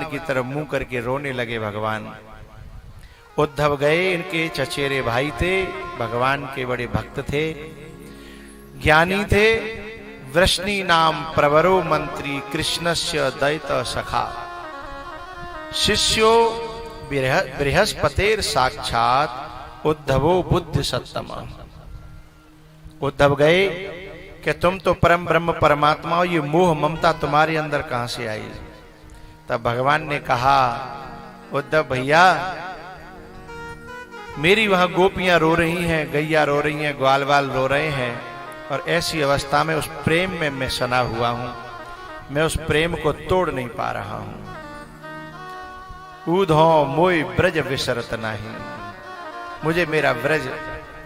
की तरफ मुंह करके रोने लगे भगवान। उद्धव गए, इनके चचेरे भाई थे, भगवान के बड़े भक्त थे, ज्ञानी थे। वृष्णि नाम प्रवरो मंत्री कृष्णस्य दैत सखा शिष्यो बृहस्पतेर साक्षात उद्धवो बुद्धि सत्तम। उद्धव गए कि तुम तो परम ब्रह्म परमात्मा हो, ये मोह ममता तुम्हारे अंदर कहां से आई? तब भगवान ने कहा, उद्धव भैया मेरी वहां गोपियां रो रही हैं, गैया रो रही हैं, ग्वाल वाल रो रहे हैं, और ऐसी अवस्था में उस प्रेम में मैं सना हुआ हूं, मैं उस प्रेम को तोड़ नहीं पा रहा हूं। ऊधो मोय ब्रज विसरत नहीं, मुझे मेरा ब्रज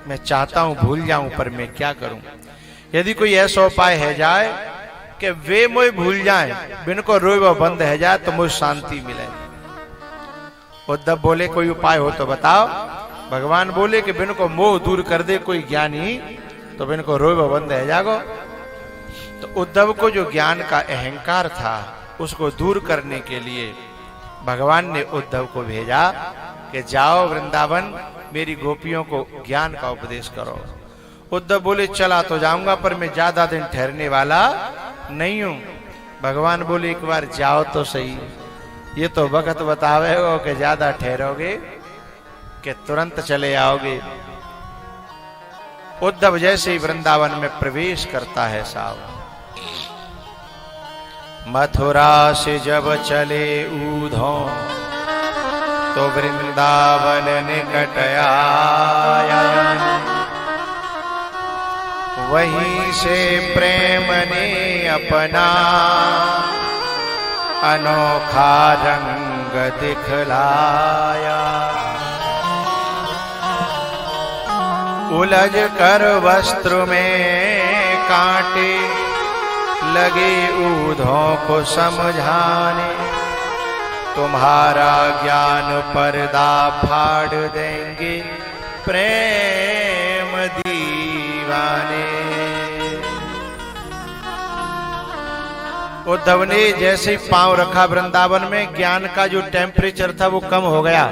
मैं चाहता हूं भूल जाऊं, पर मैं क्या करूं? यदि कोई ऐसा उपाय है जाए कि वे मोय भूल जाएं, बिन को रोए व बंद है जाए, तो मुझे शांति मिले। उद्धव बोले कोई उपाय हो तो बताओ। भगवान बोले कि बिन को मोह दूर कर दे कोई ज्ञानी, तो बिन को रोए व बंद है जागो। तो उद्धव को जो ज्ञान का अहंकार था उसको दूर करने के लिए भगवान ने उद्धव को भेजा कि जाओ वृंदावन, मेरी गोपियों को ज्ञान का उपदेश करो। उद्धव बोले चला तो जाऊंगा, पर मैं ज्यादा दिन ठहरने वाला नहीं हूं। भगवान बोले एक बार जाओ तो सही, ये तो वक्त बतावे हो कि ज्यादा ठहरोगे कि तुरंत चले आओगे। उद्धव जैसे ही वृंदावन में प्रवेश करता है साहब, मथुरा से जब चले ऊधो तो वृंदावन निकट आया, वहीं से प्रेम ने अपना अनोखा रंग दिखलाया। उलझ कर वस्त्र में कांटे लगे ऊधों को समझाने, तुम्हारा ज्ञान पर्दा फाड़ देंगे प्रेम दीवाने। उद्धव ने जैसे ही पांव रखा वृंदावन में, ज्ञान का जो टेम्परेचर था वो कम हो गया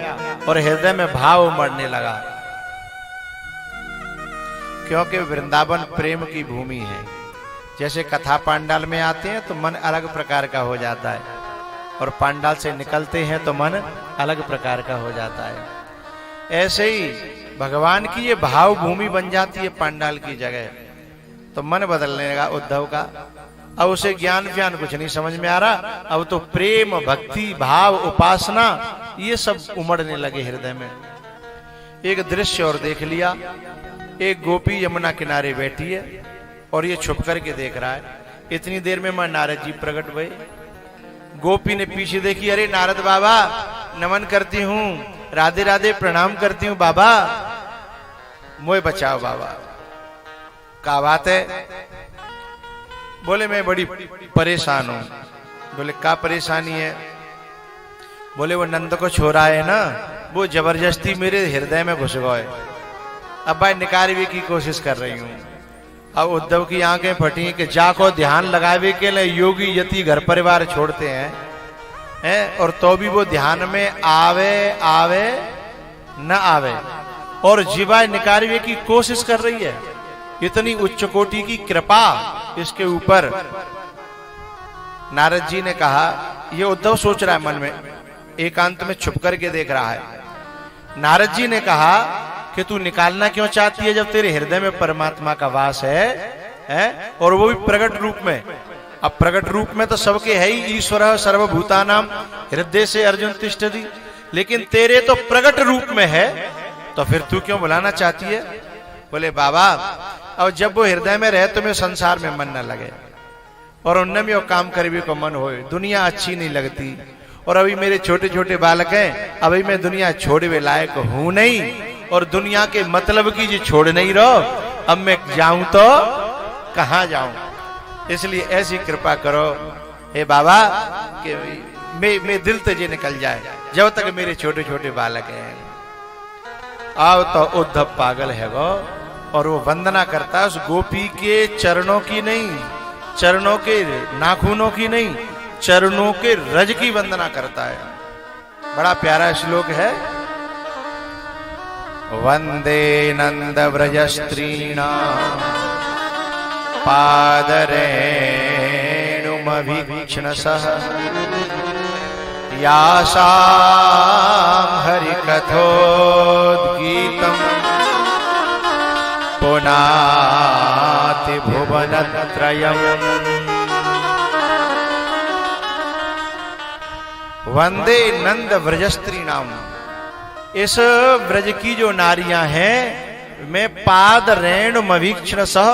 और हृदय में भाव उमड़ने लगा, क्योंकि वृंदावन प्रेम की भूमि है। जैसे कथा पांडाल में आते हैं तो मन अलग प्रकार का हो जाता है, और पांडाल से निकलते हैं तो मन अलग प्रकार का हो जाता है। ऐसे ही भगवान की ये भाव भूमि बन जाती है पांडाल की जगह, तो मन बदलने लगा उद्धव का। अब उसे ज्ञान व्यान कुछ नहीं समझ में आ रहा, अब तो प्रेम भक्ति भाव उपासना ये सब उमड़ने लगे हृदय में। एक दृश्य और देख लिया, एक गोपी यमुना किनारे बैठी है और ये छुप करके देख रहा है। इतनी देर में मां नारद जी प्रकट हुए। गोपी ने पीछे देखी, अरे नारद बाबा नमन करती हूँ, राधे राधे प्रणाम करती हूँ बाबा, मोए बचाओ बाबा। क्या बात है? बोले मैं बड़ी परेशान हूं। बोले क्या परेशानी है? बोले वो नंद को छोरा है ना, वो जबरदस्ती मेरे हृदय में घुस गए, अब भाई निकालने की कोशिश कर रही हूं। अब उद्धव की आंखें फटी कि जाको ध्यान लगावे के लिए योगी यति घर परिवार छोड़ते हैं और तो भी वो ध्यान में आवे आवे न आवे, और जीवा निकालने की कोशिश कर रही है। इतनी उच्च कोटि की कृपा इसके ऊपर। नारद जी ने कहा, ये उद्धव सोच रहा है मन में, एकांत में छुप करके देख रहा है। नारद जी ने कहा कि तू निकालना क्यों चाहती है जब तेरे हृदय में परमात्मा का वास है और वो भी प्रकट रूप में। अब प्रकट रूप में तो सबके है ही, ईश्वर सर्वभूतानां हृदय से अर्जुन तिष्ठति, लेकिन तेरे तो प्रकट रूप में है, तो फिर तू क्यों बुलाना चाहती है? बोले बाबा और जब वो हृदय में रहे तुम्हें संसार में मन न लगे, और उनमें भी वो काम करने को मन होए, दुनिया अच्छी नहीं लगती, और अभी मेरे छोटे छोटे बालक हैं, अभी मैं दुनिया छोड़े लायक हूं नहीं, और दुनिया के मतलब की जो छोड़ नहीं रहो, अब मैं जाऊं तो कहां जाऊं? इसलिए ऐसी कृपा करो हे बाबा कि मैं दिल तुझे निकल जाए, जब तक मेरे छोटे छोटे बालक हैं। आओ तो उद्धव पागल है वो, और वो वंदना करता है उस गोपी के चरणों की नहीं, चरणों के नाखूनों की नहीं, चरणों के रज की वंदना करता है। बड़ा प्यारा श्लोक है। वंदे नंद व्रजस्त्रीणां पादरेणुमभीक्ष्णसः यासां हरिकथोद्गीतम् पुनाति भुवनत्रयम्। वंदे नंद व्रजस्त्रीणाम, इस व्रज की जो नारियां हैं मैं पाद रेणु मवीक्षण सह,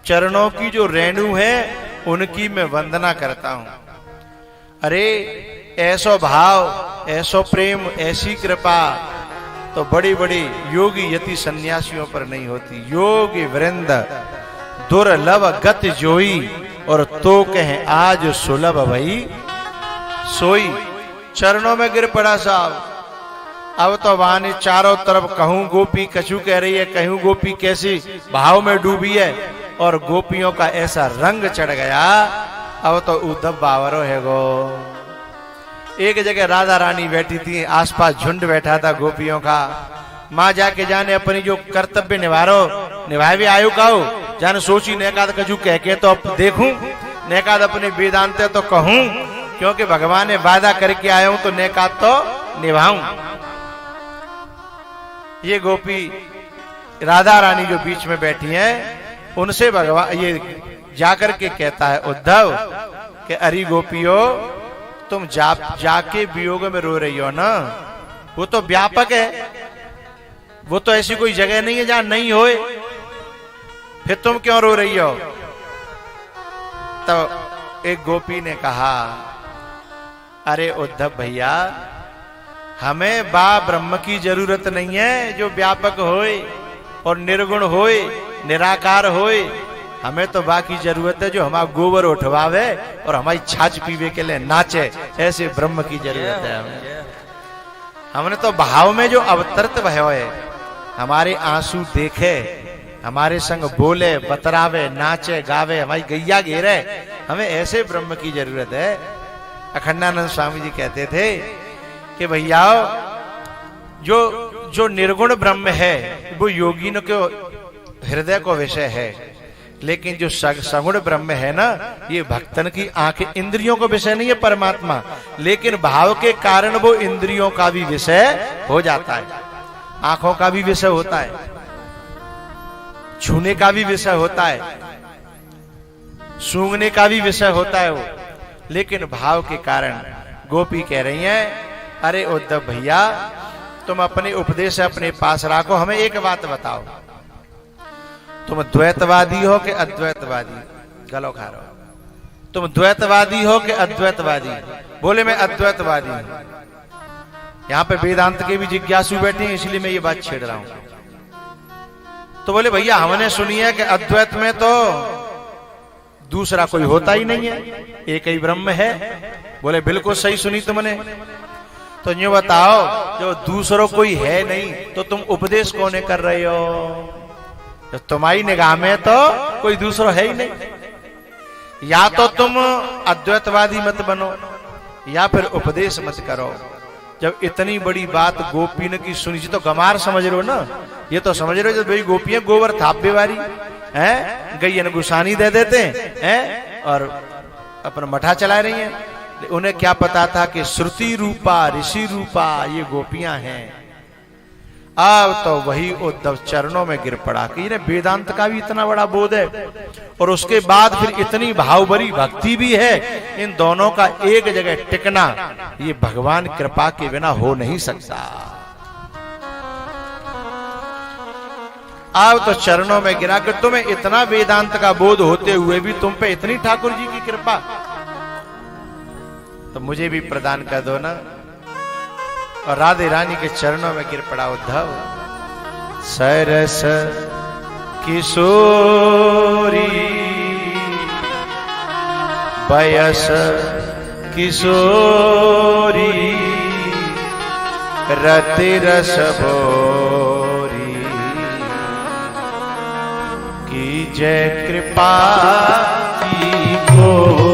चरणों की जो रेणु है उनकी मैं वंदना करता हूं। अरे ऐसो भाव, ऐसो प्रेम, ऐसी कृपा तो बड़ी बड़ी योगी यति सन्यासियों पर नहीं होती। योगी वृंद दुर्लभ गत जोई, और तो कहें आज सुलभ भई सोई। चरणों में गिर पड़ा साहब। अब तो वाणी चारों तरफ कहूं गोपी कछु कह रही है, कहूं गोपी कैसी भाव में डूबी है, और गोपियों का ऐसा रंग चढ़ गया। अब तो उद्धव बावरो है गो। एक जगह राधा रानी बैठी थी, आसपास झुंड बैठा था गोपियों का। माँ जाके जाने अपनी जो कर्तव्य निभाए भी आयु काऊ जाने सोची नेकाद कछु कह के तो अब देखूं, नेकाद अपने वेदांत तो कहूं, क्योंकि भगवान ने वादा करके आया हूं तो नेकाद तो निभाऊं। ये गोपी राधा रानी जो बीच में बैठी हैं, उनसे भगवान ये जाकर के कहता है उद्धव कि अरे गोपियों, तुम जाके वियोग में रो रही हो ना, वो तो व्यापक है, वो तो ऐसी कोई जगह नहीं है जहां नहीं होए, फिर तुम क्यों रो रही हो? तो एक गोपी ने कहा, अरे उद्धव भैया, हमें बा ब्रह्म की जरूरत नहीं है जो व्यापक होए और निर्गुण होए, निराकार होए। हमें तो बाकी जरूरत है जो हमारा गोबर उठवावे और हमारी छाछ पीवे के लिए नाचे, ऐसे ब्रह्म की जरूरत है हमें। हमने तो भाव में जो अवतरत भयो है, हमारे आंसू देखे, हमारे संग बोले, बतरावे, नाचे, गावे, हमारी गैया घेरे, हमें ऐसे ब्रह्म की जरूरत है। अखंडानंद स्वामी जी कहते थे कि भैया जो निर्गुण ब्रह्म है वो योगियों के हृदय को विषय है, लेकिन जो सगुण ब्रह्म है ना, ये भक्तन की आंखें इंद्रियों को विषय नहीं है परमात्मा, लेकिन भाव के कारण वो इंद्रियों का भी विषय हो जाता है, आंखों का भी विषय होता है, छूने का भी विषय होता है, सूंघने का भी विषय होता है वो, लेकिन भाव के कारण गोपी कह रही हैं, अरे उद्धव भैया, तुम अपने उपदेश अपने पास रखो, हमें एक बात बताओ, तुम द्वैतवादी हो कि अद्वैतवादी? गलो खा रहे हो। तुम द्वैतवादी हो कि अद्वैतवादी? बोले मैं अद्वैतवादी हूं। यहां पे वेदांत के भी जिज्ञासु बैठे हैं, इसलिए मैं ये बात छेड़ रहा हूं। तो बोले भैया, हमने सुनी है कि अद्वैत में तो दूसरा कोई होता ही नहीं है, एक ही ब्रह्म है। बोले बिल्कुल सही सुनी तुमने। तो ये बताओ, जो दूसरों कोई है नहीं तो तुम उपदेश कौन कर रहे हो? तो तुम्हारी निगाह में तो कोई दूसरा है ही नहीं। या तो तुम अद्वैतवादी मत बनो या फिर उपदेश मत करो। जब इतनी बड़ी बात गोपी ने की सुनी तो गमार समझ रहे हो ना, ये तो समझ रहे हो जब भाई गोपियां गोबर थापे वाली हैं, गैयन गुसानी दे देते हैं और अपना मठा चला रही हैं। उन्हें क्या पता था कि श्रुति रूपा ऋषि रूपा ये गोपियां हैं। अब तो वही उद्धव चरणों में गिर पड़ा कि इन्हें वेदांत का भी इतना बड़ा बोध है और उसके बाद फिर इतनी भावभरी भक्ति भी है। इन दोनों का एक जगह टिकना ये भगवान कृपा के बिना हो नहीं सकता। अब तो चरणों में गिरा कि तुम्हें इतना वेदांत का बोध होते हुए भी तुम पे इतनी ठाकुर जी की कृपा, तो मुझे भी प्रदान कर दो ना। और राधे रानी के चरणों में गिर पड़ा उद्धव। सरस किशोरी बयस किशोरी रति रस भोरी की जय कृपा की गो